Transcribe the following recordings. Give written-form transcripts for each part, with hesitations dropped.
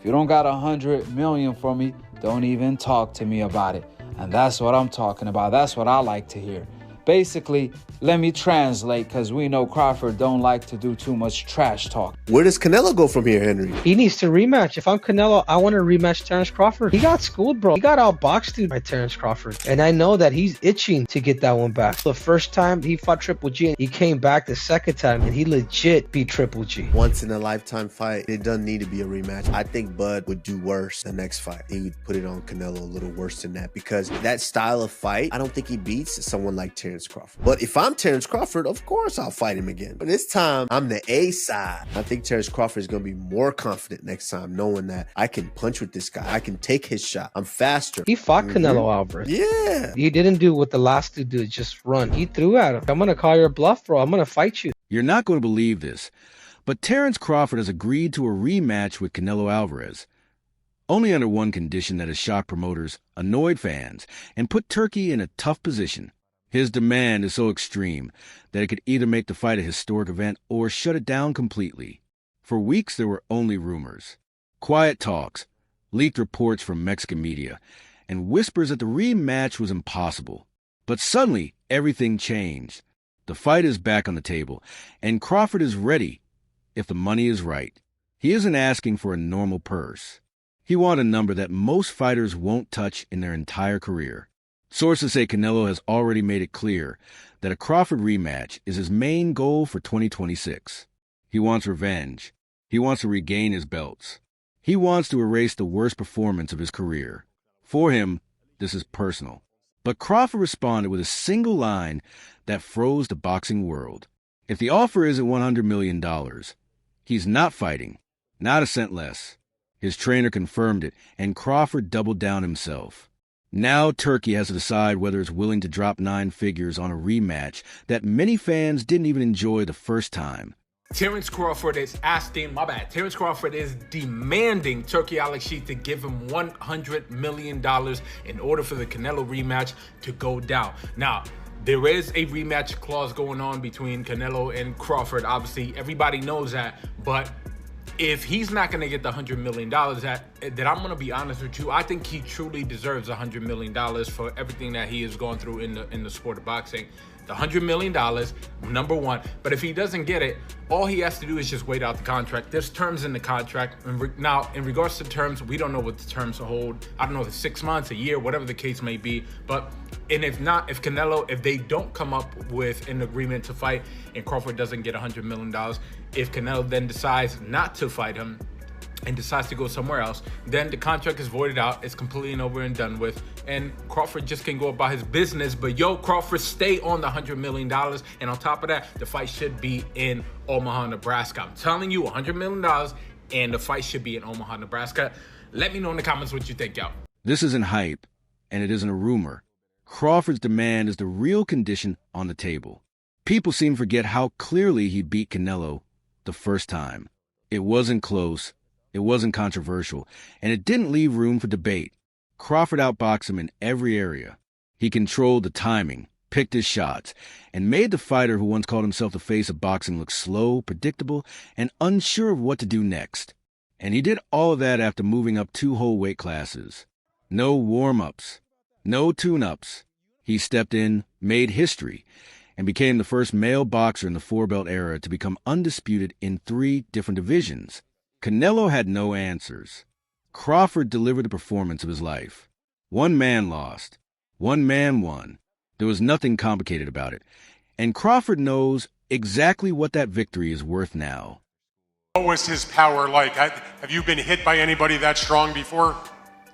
If you don't got 100 million for me, don't even talk to me about it. And that's what I'm talking about. That's what I like to hear. Basically, let me translate, because we know Crawford don't like to do too much trash talk. Where does Canelo go from here, Henry? He needs to rematch. If I'm Canelo, I want to rematch Terence Crawford. He got schooled, bro. He got outboxed, dude, by Terence Crawford. And I know that he's itching to get that one back. The first time he fought Triple G, he came back the second time, and he legit beat Triple G. Once in a lifetime fight. It doesn't need to be a rematch. I think Bud would do worse the next fight. He would put it on Canelo a little worse than that, because that style of fight, I don't think he beats someone like Terence Crawford. But if I'm Terence Crawford, of course I'll fight him again. But this time, I'm the A side. I think Terence Crawford is going to be more confident next time, knowing that I can punch with this guy. I can take his shot. I'm faster. He fought Canelo Alvarez. Yeah. He didn't do what the last dude did, just run. He threw at him. I'm going to call your bluff, bro. I'm going to fight you. You're not going to believe this, but Terence Crawford has agreed to a rematch with Canelo Alvarez. Only under one condition that has shocked promoters, annoyed fans, and put Turkey in a tough position. His demand is so extreme that it could either make the fight a historic event or shut it down completely. For weeks, there were only rumors, quiet talks, leaked reports from Mexican media, and whispers that the rematch was impossible. But suddenly, everything changed. The fight is back on the table, and Crawford is ready if the money is right. He isn't asking for a normal purse. He wants a number that most fighters won't touch in their entire career. Sources say Canelo has already made it clear that a Crawford rematch is his main goal for 2026. He wants revenge. He wants to regain his belts. He wants to erase the worst performance of his career. For him, this is personal. But Crawford responded with a single line that froze the boxing world. If the offer isn't $100 million, he's not fighting, not a cent less. His trainer confirmed it, and Crawford doubled down himself. Now Turkey has to decide whether it's willing to drop 9 figures on a rematch that many fans didn't even enjoy the first time. Terence Crawford is Terence Crawford is demanding Turkey Al-Sheikh to give him $100 million in order for the Canelo rematch to go down. Now, there is a rematch clause going on between Canelo and Crawford. Obviously, everybody knows that, but if he's not going to get the $100 million, that I'm going to be honest with you, I think he truly deserves $100 million for everything that he has gone through in the sport of boxing. The $100 million, number one. But if he doesn't get it, all he has to do is just wait out the contract. There's terms in the contract. Now, in regards to terms, we don't know what the terms hold. I don't know if it's 6 months, a year, whatever the case may be. And if not, if they don't come up with an agreement to fight and Crawford doesn't get $100 million, if Canelo then decides not to fight him and decides to go somewhere else, then the contract is voided out. It's completely over and done with. And Crawford just can go about his business. But Crawford, stay on the $100 million. And on top of that, the fight should be in Omaha, Nebraska. I'm telling you, $100 million, and the fight should be in Omaha, Nebraska. Let me know in the comments what you think, yo. This isn't hype, and it isn't a rumor. Crawford's demand is the real condition on the table. People seem to forget how clearly he beat Canelo the first time. It wasn't close. It wasn't controversial, and it didn't leave room for debate. Crawford outboxed him in every area. He controlled the timing, picked his shots, and made the fighter who once called himself the face of boxing look slow, predictable, and unsure of what to do next. And he did all of that after moving up 2 whole weight classes. No warm-ups, no tune-ups. He stepped in, made history, and became the first male boxer in the 4-belt era to become undisputed in 3 different divisions. Canelo had no answers. Crawford delivered the performance of his life. One man lost. One man won. There was nothing complicated about it. And Crawford knows exactly what that victory is worth now. What was his power like? Have you been hit by anybody that strong before?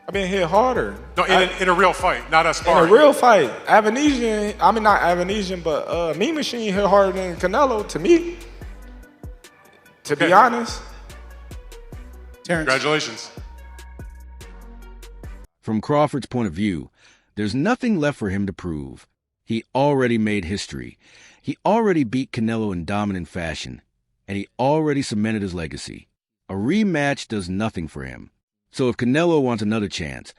I've been hit harder. No, in a real fight, not a sparring. In a real fight. Not Avanesian, but Mean Machine hit harder than Canelo, to me. To be honest. Terence. Congratulations. From Crawford's point of view, there's nothing left for him to prove. He already made history. He already beat Canelo in dominant fashion. And he already cemented his legacy. A rematch does nothing for him. So if Canelo wants another chance,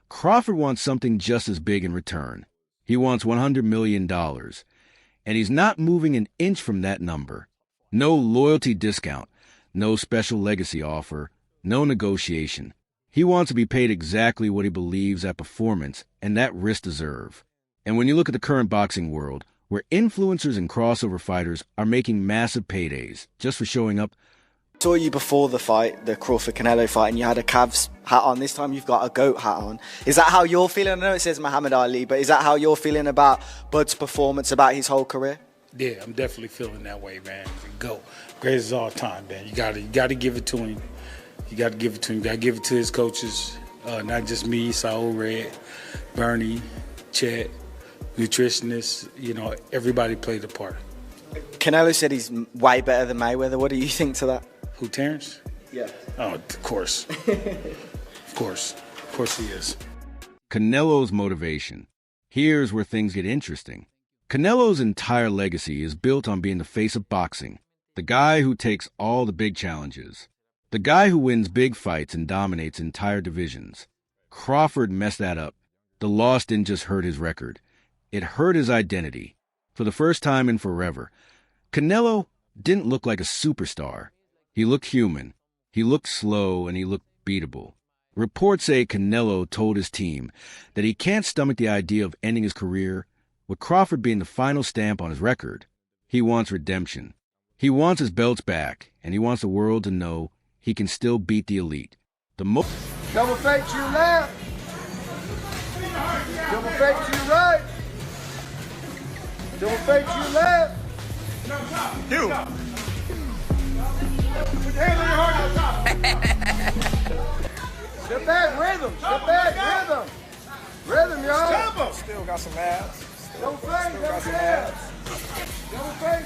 Crawford wants something just as big in return. He wants $100 million. And he's not moving an inch from that number. No loyalty discount, no special legacy offer, No negotiation. He wants to be paid exactly what he believes that performance and that risk deserve. And when you look at the current boxing world, where influencers and crossover fighters are making massive paydays just for showing up. Saw you before the fight, the Crawford-Canelo fight, and you had a Cavs hat on. This time you've got a GOAT hat on. Is that how you're feeling? I know it says Muhammad Ali, but is that how you're feeling about Bud's performance, about his whole career? Yeah, I'm definitely feeling that way, man. GOAT. Greatest of all time, man. You gotta give it to him. You gotta give it to him. You gotta give it to his coaches, not just me, Saul Red, Bernie, Chet, nutritionists. You know, everybody played a part. Canelo said he's way better than Mayweather. What do you think to that? Who, Terence? Yeah. Oh, of course. Of course. Of course he is. Canelo's motivation. Here's where things get interesting. Canelo's entire legacy is built on being the face of boxing, the guy who takes all the big challenges, the guy who wins big fights and dominates entire divisions. Crawford messed that up. The loss didn't just hurt his record. It hurt his identity. For the first time in forever, Canelo didn't look like a superstar. He looked human. He looked slow, and he looked beatable. Reports say Canelo told his team that he can't stomach the idea of ending his career, with Crawford being the final stamp on his record. He wants redemption. He wants his belts back, and he wants the world to know he can still beat the elite. Double fake to your left. Double fake to your right. Double fake to your left. You. Put your hands on your heart on top. Step back, rhythm. Step back, rhythm. Rhythm, y'all. Still got some abs. Double fake, double fake. Double fake.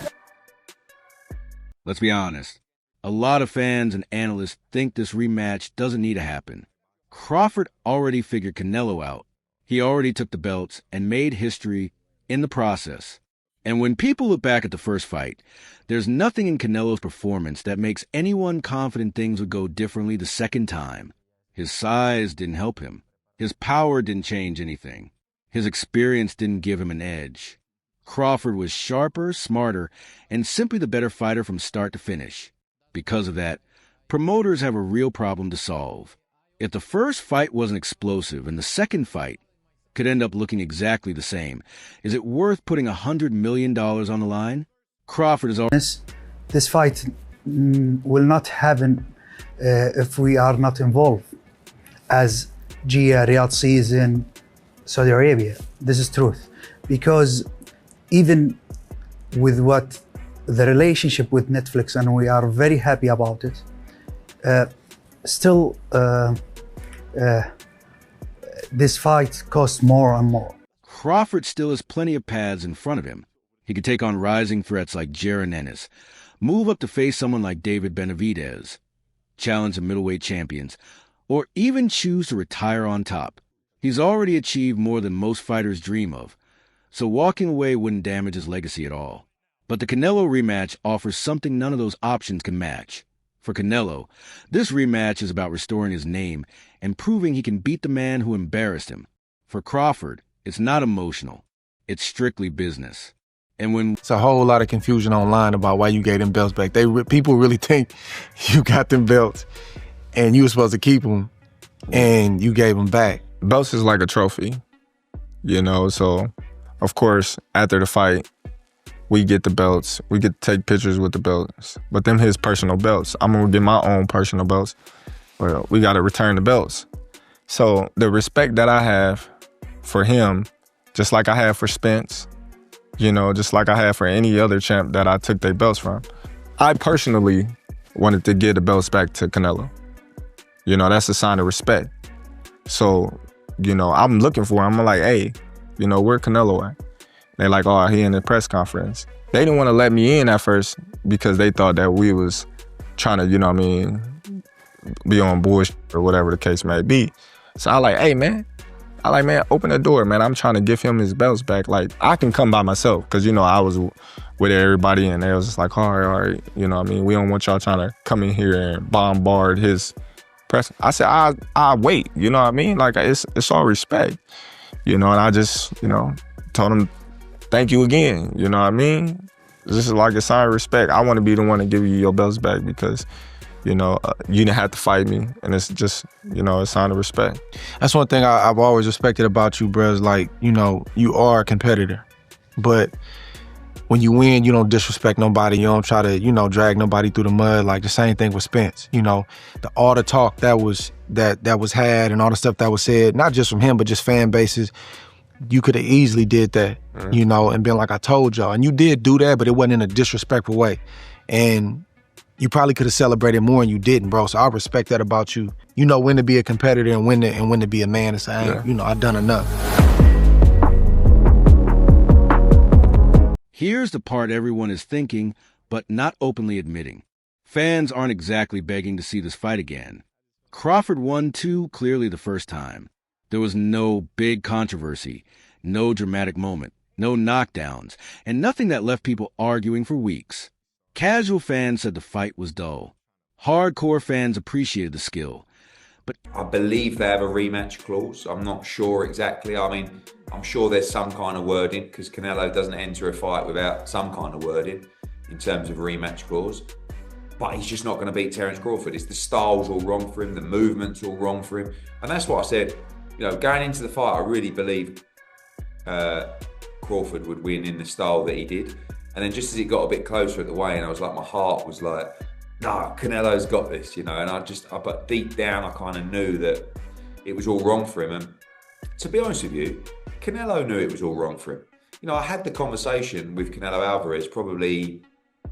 Let's be honest. A lot of fans and analysts think this rematch doesn't need to happen. Crawford already figured Canelo out. He already took the belts and made history in the process. And when people look back at the first fight, there's nothing in Canelo's performance that makes anyone confident things would go differently the second time. His size didn't help him. His power didn't change anything. His experience didn't give him an edge. Crawford was sharper, smarter, and simply the better fighter from start to finish. Because of that, promoters have a real problem to solve. If the first fight wasn't explosive and the second fight could end up looking exactly the same, is it worth putting $100 million on the line? Crawford is already... This fight will not happen if we are not involved as Gia, Riyadh season, Saudi Arabia. This is truth. Because even with what the relationship with Netflix, and we are very happy about it, still this fight costs more and more. Crawford still has plenty of paths in front of him. He could take on rising threats like Jaron Ennis, move up to face someone like David Benavidez, challenge the middleweight champions, or even choose to retire on top. He's already achieved more than most fighters dream of, so walking away wouldn't damage his legacy at all. But the Canelo rematch offers something none of those options can match. For Canelo, this rematch is about restoring his name and proving he can beat the man who embarrassed him. For Crawford, it's not emotional. It's strictly business. And when it's a whole lot of confusion online about why you gave them belts back. People really think you got them belts and you were supposed to keep them and you gave them back. Belts is like a trophy, you know, so of course, after the fight, we get the belts. We get to take pictures with the belts. But them his personal belts. I'm gonna get my own personal belts. Well, we gotta return the belts. So the respect that I have for him, just like I have for Spence, you know, just like I have for any other champ that I took their belts from, I personally wanted to give the belts back to Canelo. You know, that's a sign of respect. So, you know, I'm looking for him. I'm like, hey, you know, where Canelo at? They're like, oh, he in the press conference. They didn't want to let me in at first because they thought that we was trying to, you know what I mean, be on bullshit or whatever the case may be. So I like, hey, man. I like, man, open the door, man. I'm trying to give him his belts back. Like, I can come by myself because, you know, I was with everybody and they was just like, all right, you know what I mean? We don't want y'all trying to come in here and bombard his press. I said, I wait, you know what I mean? Like, it's all respect, you know, and I just, you know, told him, thank you again, you know what I mean? This is like a sign of respect. I want to be the one to give you your belts back because, You know, you didn't have to fight me, and it's just, you know, a sign of respect. That's one thing I've always respected about you, bro, is like, you know, you are a competitor, but when you win, you don't disrespect nobody. You don't try to, you know, drag nobody through the mud. Like the same thing with Spence. You know, all the talk that was had and all the stuff that was said, not just from him, but just fan bases. You could have easily did that, you know, and been like, I told y'all. And you did do that, but it wasn't in a disrespectful way. And you probably could have celebrated more, and you didn't, bro. So I respect that about you. You know when to be a competitor and when to be a man and say, hey, you know, I've done enough. Here's the part everyone is thinking, but not openly admitting. Fans aren't exactly begging to see this fight again. Crawford won too clearly the first time. There was no big controversy, no dramatic moment, no knockdowns, and nothing that left people arguing for weeks. Casual fans said the fight was dull. Hardcore fans appreciated the skill. But I believe they have a rematch clause. I'm not sure exactly. I mean, I'm sure there's some kind of wording, because Canelo doesn't enter a fight without some kind of wording in terms of rematch clause. But he's just not going to beat Terence Crawford. It's the style's all wrong for him. The movement's all wrong for him. And that's what I said. You know, going into the fight, I really believed Crawford would win in the style that he did. And then just as it got a bit closer at the weigh-in, I was like, my heart was like, nah, Canelo's got this, you know. And but deep down, I kind of knew that it was all wrong for him. And to be honest with you, Canelo knew it was all wrong for him. You know, I had the conversation with Canelo Alvarez probably,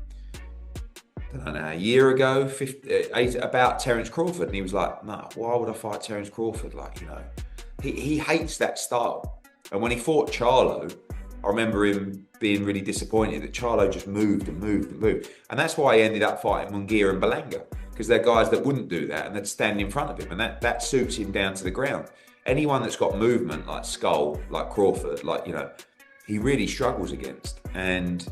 I don't know, a year ago, about Terence Crawford. And he was like, no, why would I fight Terence Crawford? Like, you know, he hates that style. And when he fought Charlo, I remember him being really disappointed that Charlo just moved and moved and moved. And that's why he ended up fighting Munguia and Berlanga, because they're guys that wouldn't do that and they'd stand in front of him, and that suits him down to the ground. Anyone that's got movement like Skull, like Crawford, like, you know, he really struggles against. And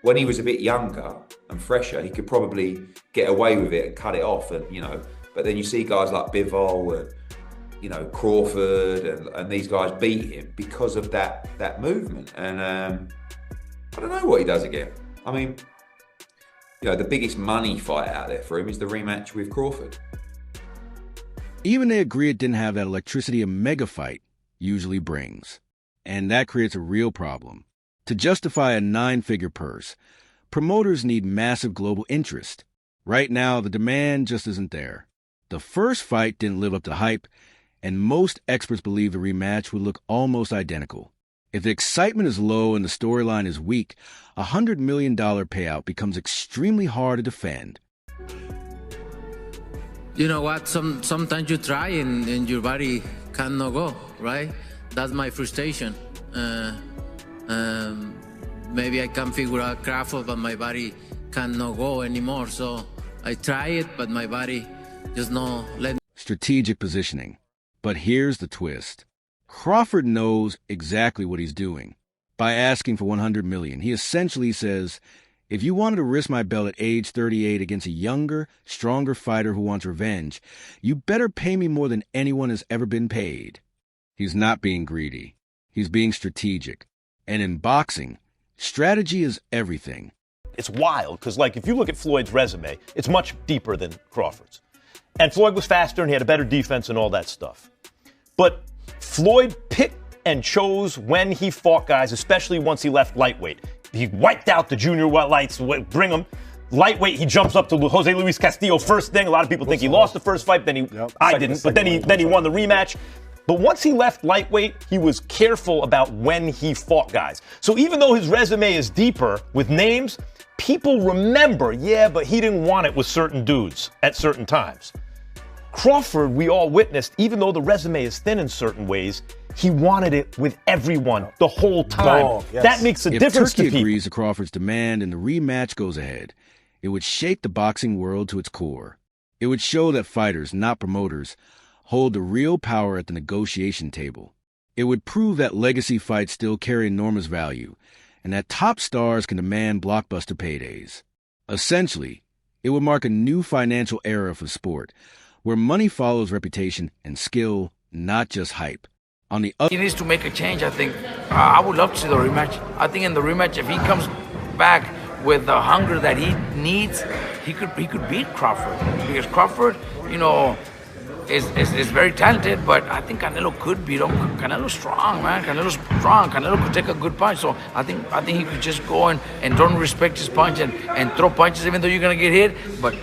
when he was a bit younger and fresher, he could probably get away with it and cut it off, and, you know, but then you see guys like Bivol and, you know, Crawford and these guys beat him because of that movement. And I don't know what he does again. I mean, you know, the biggest money fight out there for him is the rematch with Crawford. Even they agree it didn't have that electricity a mega fight usually brings. And that creates a real problem. To justify a 9-figure purse, promoters need massive global interest. Right now, the demand just isn't there. The first fight didn't live up to hype, and most experts believe the rematch would look almost identical. If the excitement is low and the storyline is weak, a $100 million payout becomes extremely hard to defend. You know what? Sometimes you try and your body cannot go, right? That's my frustration. Maybe I can figure out Crawford, but my body cannot go anymore. So I try it, but my body just not let me. Strategic positioning. But here's the twist. Crawford knows exactly what he's doing. By asking for $100 million, he essentially says, if you wanted to risk my belt at age 38 against a younger, stronger fighter who wants revenge, you better pay me more than anyone has ever been paid. He's not being greedy. He's being strategic. And in boxing, strategy is everything. It's wild, because, like, if you look at Floyd's resume, it's much deeper than Crawford's. And Floyd was faster and he had a better defense and all that stuff. But Floyd picked and chose when he fought guys, especially once he left lightweight. He wiped out the junior lights, bring him. Lightweight, he jumps up to Jose Luis Castillo first thing. A lot of people think he lost the first fight, then I didn't, but then he won the rematch. But once he left lightweight, he was careful about when he fought guys. So even though his resume is deeper with names, people remember, yeah, but he didn't want it with certain dudes at certain times. Crawford, we all witnessed, even though the resume is thin in certain ways, he wanted it with everyone the whole time. Yes. That makes a difference to people. If Turkey agrees to Crawford's demand and the rematch goes ahead, it would shake the boxing world to its core. It would show that fighters, not promoters, hold the real power at the negotiation table. It would prove that legacy fights still carry enormous value, and that top stars can demand blockbuster paydays. Essentially, it would mark a new financial era for sport, where money follows reputation and skill, not just hype. On the other, he needs to make a change, I think. I would love to see the rematch. I think in the rematch, if he comes back with the hunger that he needs, he could beat Crawford, because Crawford, you know, is very talented, but I think Canelo could beat him. Canelo's strong, man. Canelo's strong. Canelo could take a good punch. So I think he could just go and don't respect his punch and throw punches even though you're gonna get hit. But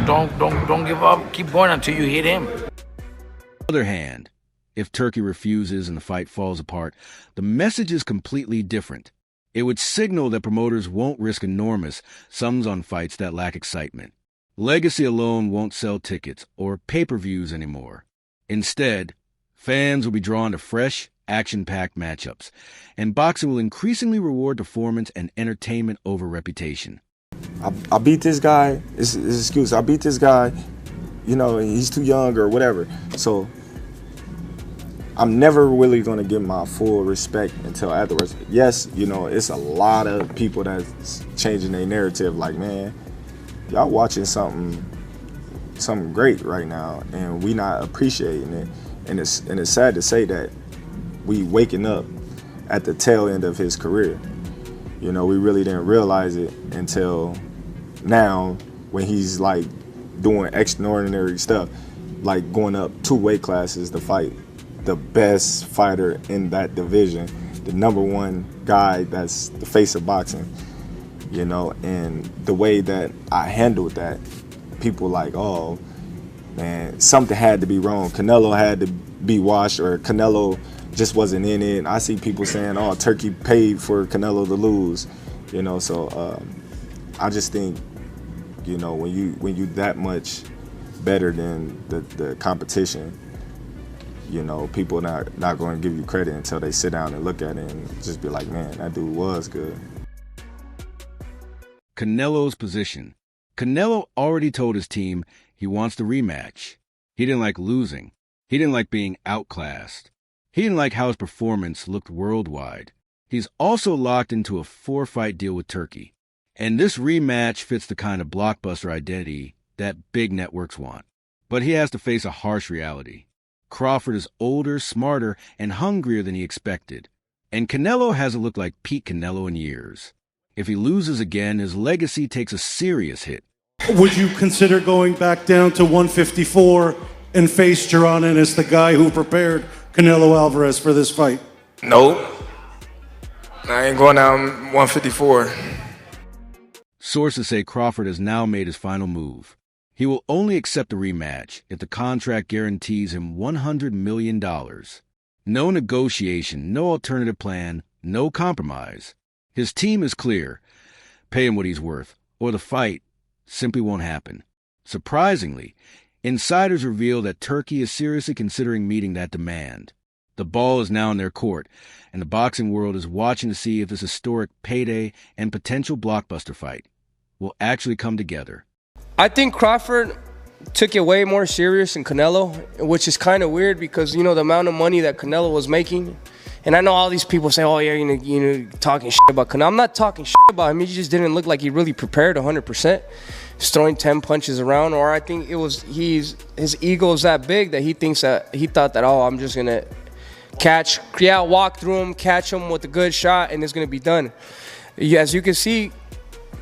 don't give up. Keep going until you hit him. On the other hand, if Turkey refuses and the fight falls apart, the message is completely different. It would signal that promoters won't risk enormous sums on fights that lack excitement. Legacy alone won't sell tickets or pay-per-views anymore. Instead, fans will be drawn to fresh, action-packed matchups, and boxing will increasingly reward performance and entertainment over reputation. I beat this guy, it's an excuse, I beat this guy, you know, he's too young or whatever. So I'm never really going to give my full respect until afterwards. Yes, you know, it's a lot of people that's changing their narrative, like, man, y'all watching something great right now, and we not appreciating it. And it's sad to say that we waking up at the tail end of his career. You know, we really didn't realize it until now, when he's like doing extraordinary stuff, like going up 2 weight classes to fight the best fighter in that division, the #1 guy that's the face of boxing. You know, and the way that I handled that, people like, oh, man, something had to be wrong. Canelo had to be washed, or Canelo just wasn't in it. And I see people saying, oh, Turkey paid for Canelo to lose. You know, so I just think, you know, when you that much better than the competition, you know, people not going to give you credit until they sit down and look at it and just be like, man, that dude was good. Canelo's position. Canelo already told his team he wants the rematch. He didn't like losing. He didn't like being outclassed. He didn't like how his performance looked worldwide. He's also locked into a 4-fight deal with Turkey. And this rematch fits the kind of blockbuster identity that big networks want. But he has to face a harsh reality. Crawford is older, smarter, and hungrier than he expected. And Canelo hasn't looked like peak Canelo in years. If he loses again, his legacy takes a serious hit. Would you consider going back down to 154 and face Geronin as the guy who prepared Canelo Alvarez for this fight? Nope. I ain't going down 154. Sources say Crawford has now made his final move. He will only accept a rematch if the contract guarantees him $100 million. No negotiation, no alternative plan, no compromise. His team is clear. Pay him what he's worth, or the fight simply won't happen. Surprisingly, insiders reveal that Turkey is seriously considering meeting that demand. The ball is now in their court, and the boxing world is watching to see if this historic payday and potential blockbuster fight will actually come together. I think Crawford took it way more serious than Canelo, which is kind of weird because, you know, the amount of money that Canelo was making. And I know all these people say, oh, yeah, you know, talking shit about Canelo. I'm not talking shit about him. He just didn't look like he really prepared 100%. He's throwing 10 punches around. Or I think it was his ego is that big that he thought that, oh, I'm just going to walk through him, catch him with a good shot, and it's going to be done. As you can see,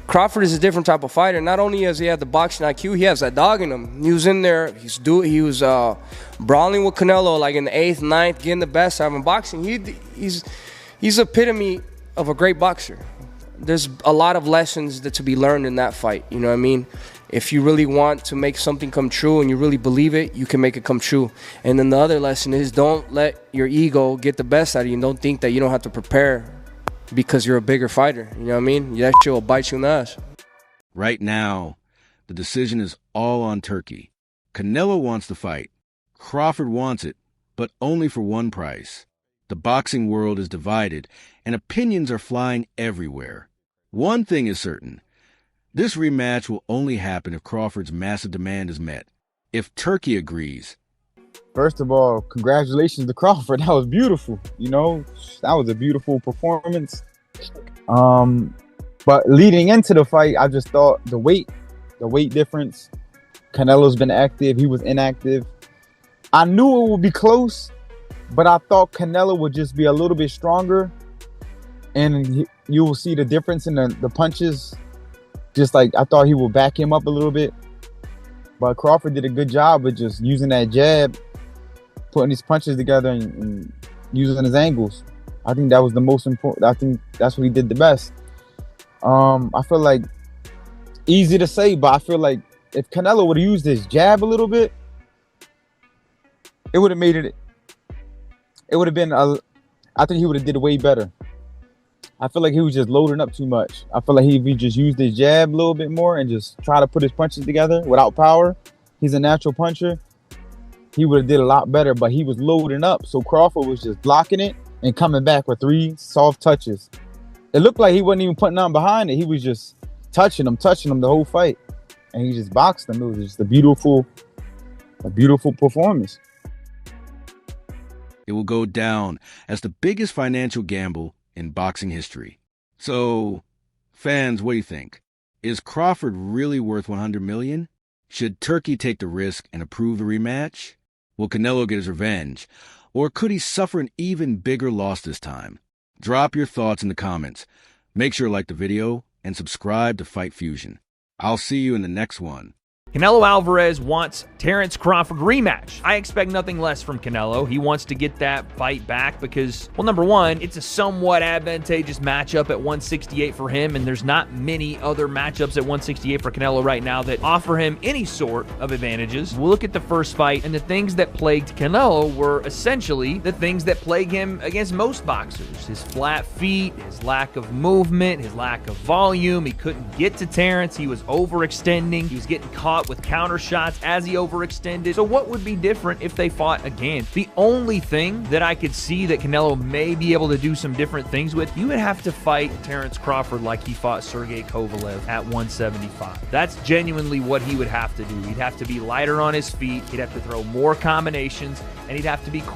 Crawford is a different type of fighter. Not only does he have the boxing IQ, he has that dog in him. He was in there. He was brawling with Canelo like in the 8th, 9th, getting the best out of him. Boxing, he's epitome of a great boxer. There's a lot of lessons to be learned in that fight. You know what I mean? If you really want to make something come true and you really believe it, you can make it come true. And then the other lesson is don't let your ego get the best out of you, and don't think that you don't have to prepare because you're a bigger fighter. You know what I mean? That shit will bite you in the ass. Right now, the decision is all on Turkey. Canelo wants the fight. Crawford wants it, but only for one price. The boxing world is divided, and opinions are flying everywhere. One thing is certain. This rematch will only happen if Crawford's massive demand is met. If Turkey agrees. First of all, congratulations to Crawford. That was beautiful. You know, that was a beautiful performance. But leading into the fight, I just thought the weight difference. Canelo's been active. He was inactive. I knew it would be close, but I thought Canelo would just be a little bit stronger. And you will see the difference in the punches. just like I thought he would back him up a little bit. But Crawford did a good job of just using that jab, putting his punches together and using his angles. I think that was the most important. I think that's what he did the best. I feel like, easy to say, but I feel like if Canelo would have used his jab a little bit, it would have made it. It would have been. I think he would have did it way better. I feel like he was just loading up too much. I feel like if he just used his jab a little bit more and just try to put his punches together without power, he's a natural puncher, he would have did a lot better, but he was loading up. So Crawford was just blocking it and coming back with 3 soft touches. It looked like he wasn't even putting on behind it. He was just touching him the whole fight. And he just boxed him. It was just a beautiful performance. It will go down as the biggest financial gamble in boxing history. So, fans, what do you think? Is Crawford really worth $100 million? Should Turkey take the risk and approve the rematch? Will Canelo get his revenge? Or could he suffer an even bigger loss this time? Drop your thoughts in the comments. Make sure to like the video and subscribe to Fight Fusion. I'll see you in the next one. Canelo Alvarez wants Terence Crawford rematch. I expect nothing less from Canelo. He wants to get that fight back because, well, number one, it's a somewhat advantageous matchup at 168 for him, and there's not many other matchups at 168 for Canelo right now that offer him any sort of advantages. We'll look at the first fight, and the things that plagued Canelo were essentially the things that plague him against most boxers. His flat feet, his lack of movement, his lack of volume. He couldn't get to Terence. He was overextending. He was getting caught with counter shots as he overextended. So what would be different if they fought again? The only thing that I could see that Canelo may be able to do some different things with, you would have to fight Terence Crawford like he fought Sergey Kovalev at 175. That's genuinely what he would have to do. He'd have to be lighter on his feet. He'd have to throw more combinations, and he'd have to be quick.